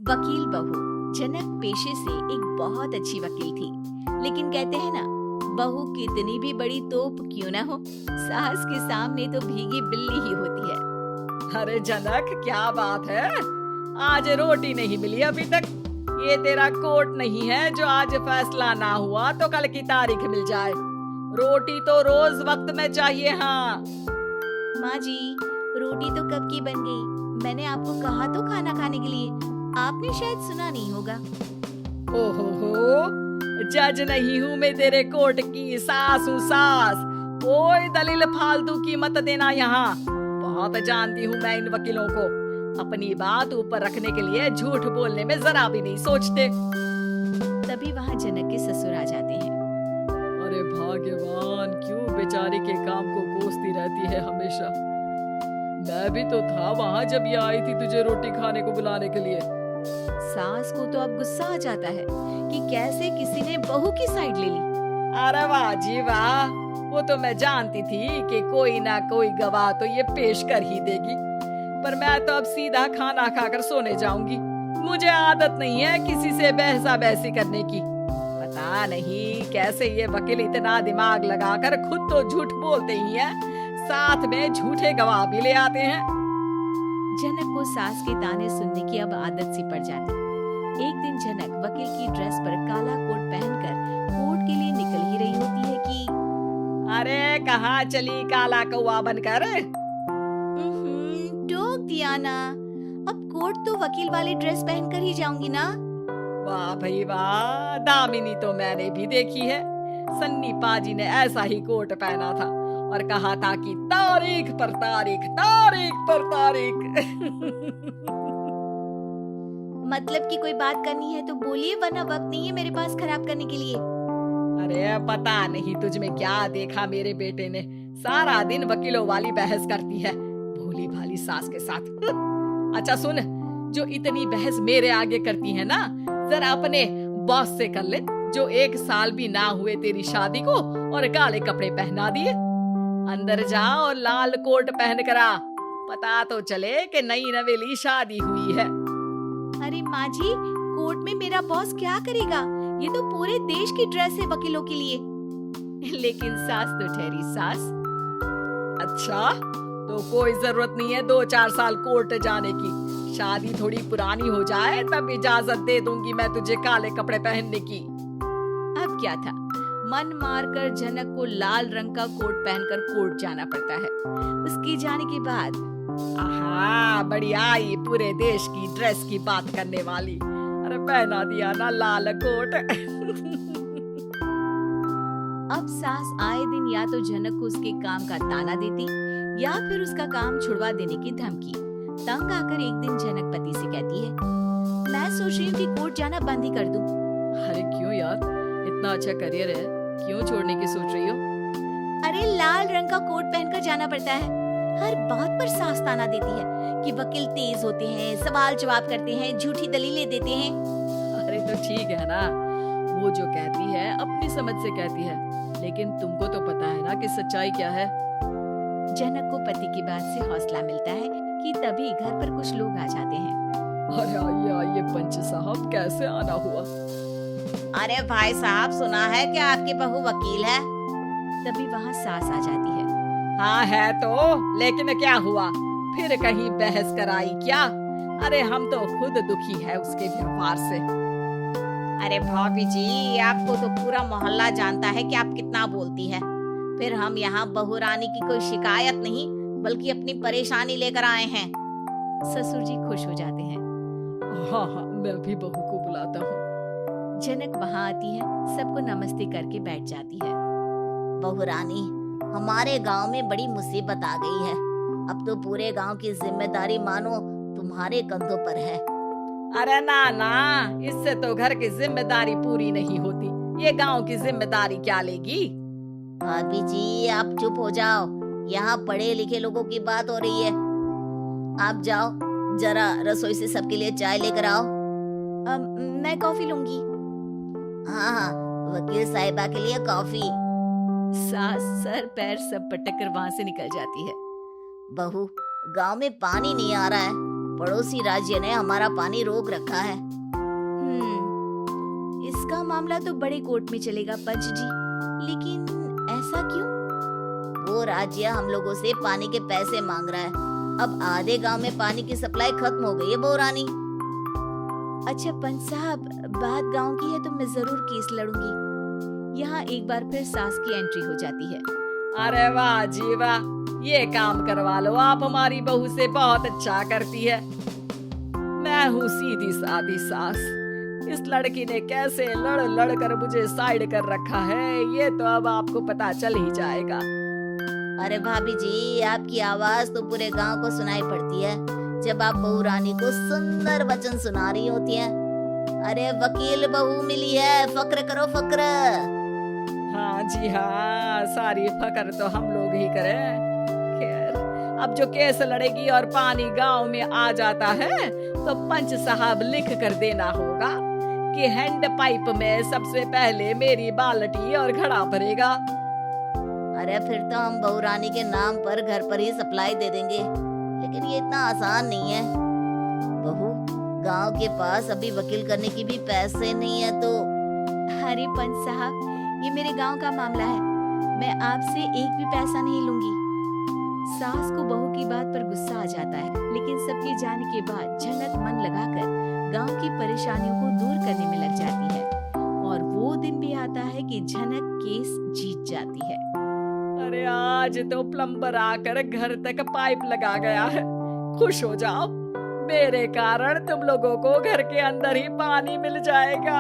वकील बहू। जनक पेशे से एक बहुत अच्छी वकील थी, लेकिन कहते हैं ना, बहू कितनी भी बड़ी तोप क्यों ना हो, सास के सामने तो भीगी बिल्ली ही होती है। अरे जनक, क्या बात है, आज रोटी नहीं मिली अभी तक। ये तेरा कोर्ट नहीं है जो आज फैसला ना हुआ तो कल की तारीख मिल जाए। रोटी तो रोज वक्त में चाहिए। हाँ माँ जी, रोटी तो कब की बन गई। मैंने आपको कहा तो खाना खाने के लिए, आपने शायद सुना नहीं होगा। ओहो, जज नहीं हूँ मैं तेरे कोर्ट की, सास हूँ सास। कोई दलील फालतू की मत देना यहाँ। बहुत जानती हूँ मैं इन वकीलों को, अपनी बात ऊपर रखने के लिए झूठ बोलने में जरा भी नहीं सोचते। तभी वहाँ जनक के ससुर आ जाते हैं। अरे भाग्यवान, क्यों बेचारी के काम को कोसती रहती है हमेशा। मैं भी तो था वहाँ जब ये आई थी तुझे रोटी खाने को बुलाने के लिए। सास को तो अब गुस्सा आ जाता है कि कैसे किसी ने बहू की साइड ले ली। अरे वाह जी वाह, वो तो मैं जानती थी कि कोई ना कोई गवाह तो ये पेश कर ही देगी। पर मैं तो अब सीधा खाना खाकर सोने जाऊंगी। मुझे आदत नहीं है किसी से बहसा बहसी करने की। पता नहीं कैसे ये वकील इतना दिमाग लगाकर खुद तो झूठ बोलते ही हैं, साथ में झूठे गवाह भी ले आते हैं। जनक को सास के ताने सुनने की अब आदत सी पड़ जाती। एक दिन जनक वकील की ड्रेस पर काला कोट पहनकर कोर्ट के लिए निकल ही रही होती है कि अरे कहाँ चली काला कौवा बनकर। टोक दिया ना, अब कोर्ट तो वकील वाली ड्रेस पहनकर ही जाऊंगी ना। वाह भाई वाह, दामिनी तो मैंने भी देखी है। सन्नी पाजी ने ऐसा ही कोट पहना था और कहा था कि तारीख पर तारीख, तारीख पर तारीख। मतलब कि कोई बात करनी है तो बोलिए, वरना वक्त नहीं है मेरे पास खराब करने के लिए। अरे पता नहीं तुझ में क्या देखा मेरे बेटे ने, सारा दिन वकीलों वाली बहस करती है भोली भाली सास के साथ। अच्छा सुन, जो इतनी बहस मेरे आगे करती है ना, जरा अपने बॉस से कर ले, जो 1 साल भी ना हुए तेरी शादी को और काले कपड़े पहना दिए। अंदर जा और लाल कोट पहन कर आ, पता तो चले कि नई नवेली शादी हुई है। अरे माँ जी, कोर्ट में मेरा बॉस क्या करेगा, ये तो पूरे देश की ड्रेस है वकीलों के लिए। लेकिन सास तो ठहरी सास। अच्छा, तो कोई जरूरत नहीं है 2-4 साल कोर्ट जाने की। शादी थोड़ी पुरानी हो जाए तब इजाजत दे दूंगी मैं तुझे काले कपड़े पहनने की। अब क्या था, मन मारकर जनक को लाल रंग का कोट पहनकर कोर्ट जाना पड़ता है। उसके जाने के बाद आहा, बढ़िया आई पूरे देश की ड्रेस की बात करने वाली। अरे पहना दिया ना लाल कोट। अब सास आए दिन या तो जनक को उसके काम का ताना देती या फिर उसका काम छुड़वा देने की धमकी। तंग आकर एक दिन जनक पति से कहती है, मैं सोच रही हूँ कि कोर्ट जाना बंद ही कर दूं। अरे क्यों यार, इतना अच्छा करियर है, क्यों छोड़ने की सोच रही हो? अरे लाल रंग का कोट पहनकर जाना पड़ता है। हर बात पर सास ताना देती है कि वकील तेज होते हैं, सवाल जवाब करते हैं, झूठी दलीलें देते हैं। अरे तो ठीक है ना, वो जो कहती है अपनी समझ से कहती है, लेकिन तुमको तो पता है ना कि सच्चाई क्या है। जनक को पति की बात से हौसला मिलता है कि तभी घर पर कुछ लोग आ जाते हैं। अरे आइए पंच साहब, कैसे आना हुआ? अरे भाई साहब, सुना है कि आपकी बहू वकील है। तभी वहाँ सास आ जाती है। हाँ है तो, लेकिन क्या हुआ, फिर कहीं बहस कराई क्या? अरे हम तो खुद दुखी है उसके व्यवहार से। अरे भाभी जी, आपको तो पूरा मोहल्ला जानता है कि आप कितना बोलती है। फिर हम यहाँ बहू रानी की कोई शिकायत नहीं, बल्कि अपनी परेशानी लेकर आए हैं। ससुर जी खुश हो जाते हैं। हाँ हाँ, मैं भी बहू को बुलाता हूँ। जनक वहाँ आती है, सबको नमस्ते करके बैठ जाती है। बहू रानी, हमारे गांव में बड़ी मुसीबत आ गई है। अब तो पूरे गांव की जिम्मेदारी मानो तुम्हारे कंधों पर है। अरे ना ना, इससे तो घर की जिम्मेदारी पूरी नहीं होती, ये गांव की जिम्मेदारी क्या लेगी? भाभी जी, आप चुप हो जाओ, यहाँ पढ़े लिखे लोगों की बात हो रही है। आप जाओ, जरा रसोई से सबके लिए चाय लेकर आओ। मैं कॉफी लूंगी। हाँ हाँ, वकील साहिबा के लिए कॉफी। सास सर पैर सब पटक कर वहाँ से निकल जाती है। बहू, गांव में पानी नहीं आ रहा है, पड़ोसी राज्य ने हमारा पानी रोक रखा है। इसका मामला तो बड़े कोर्ट में चलेगा पंच जी, लेकिन ऐसा क्यों? वो राज्य हम लोगों से पानी के पैसे मांग रहा है। अब आधे गांव में पानी की सप्लाई खत्म हो गई है बहुरानी। अच्छा पंच साहब, बात गांव की है तो मैं जरूर केस लड़ूंगी। यहाँ एक बार फिर सास की एंट्री हो जाती है। अरे वाह जी वाह, ये काम करवा लो, आप हमारी बहू से बहुत अच्छा करती है। मैं हूँ सीधी सादी सास, इस लड़की ने कैसे लड़ लड़ कर मुझे साइड कर रखा है ये तो अब आपको पता चल ही जाएगा। अरे भाभी जी, आपकी आवाज तो पूरे गांव को सुनाई पड़ती है जब आप बहू रानी को सुंदर वचन सुना रही होती हैं। अरे वकील बहू मिली है, फक्र करो फक्र। हाँ जी हाँ, सारी फकर तो हम लोग ही करें। खैर, अब जो केस लड़ेगी और पानी गांव में आ जाता है तो पंच साहब लिख कर देना होगा कि हैंड पाइप में सबसे पहले मेरी बाल्टी और घड़ा भरेगा। अरे फिर तो हम बहू रानी के नाम पर घर पर ही सप्लाई दे देंगे, लेकिन ये इतना आसान नहीं है। बहू, गांव के पास अभी वकील करने की भी पैसे नहीं है तो। अरे पंच साहब, ये मेरे गांव का मामला है, मैं आपसे एक भी पैसा नहीं लूंगी। सास को बहू की बात पर गुस्सा आ जाता है, लेकिन सबके जाने के बाद झनक मन लगाकर गांव की परेशानियों को दूर करने में लग जाती है। और वो दिन भी आता है कि झनक केस जीत जाती है। अरे आज तो प्लम्बर आकर घर तक पाइप लगा गया है, खुश हो जाओ, मेरे कारण तुम लोगों को घर के अंदर ही पानी मिल जाएगा।